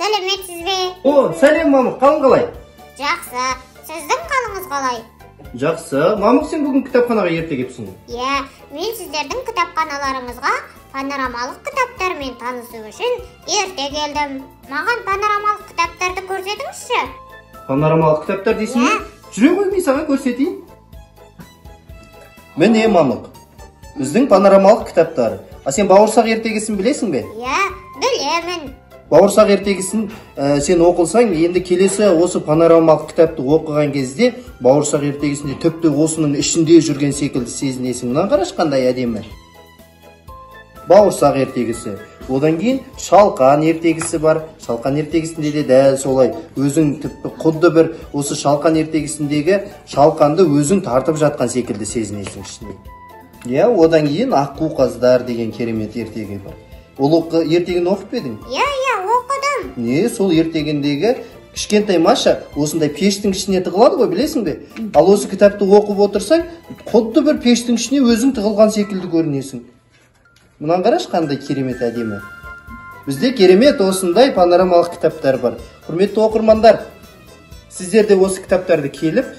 сәлеметсіз бе? О, сәлем Мамық, қалың қалай? Жақсы, сіздің қалыңыз қалай? Жақсы, Мамық, сен бүгін кітапханаға ерте келіпсің. Иә, мен сіздердің кітапханаларыңызға панорамалық кітаптармен танысу үшін ерте келдім. Маған панорамалық кітаптарды көрсетіңізші. Панорамалық кітаптар дейсің бе? Жүре ғой, мен саған көрсетейін. Міне Мамық, біздің панорамалық кітаптар. Сен бауырсақ ертегісін білесің бе? Иә, білемін. Бауырсақ ертегісін сен оқылсаң, енді келесі осы панорамалық кітапты оқыған кезде бауырсақ ертегісінде тіпті осының ішінде жүрген секілді сезінесің. Мынаны қарашы, қандай әдемі. Бауырсақ ертегісі. Одан кейін шалқан ертегісі бар. Шалқан ертегісінде де дәл солай. Өзің тіпті құдды бір осы шалқан ертегісіндегі шалқанды өзің тартып жатқан секілді сезінесің ішінде. Иә, одан кейін аққу қаздар деген керемет ертегі бар. Ол ертегіні оқып едің? Иә, оқыдым. Не, сол ертегіндегі кішкентай Маша осындай пештің ішіне тығылады ғой, білесің бе? Ал осы кітапты оқып отырсаң, құдды бір пештің ішіне өзің тығылған секілді көрінесің. Мұнан қараш, қандай керемет әдемі. Бізде керемет осындай панорамалық кітаптар бар. Құрметті оқырмандар, сіздер де осы кітаптарды келіп,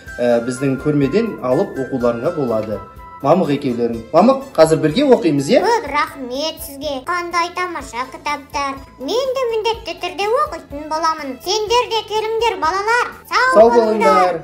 біздің көрмеден алып оқуларыңа болады. Мамық екеулерің. Мамық, қазір бірге оқимыз, е? Көп рахмет сізге. Қандай тамаша кітаптар. Мен де міндетті түрде оқитын боламын. Сендер де келіңдер, балалар. Сау болыңдар.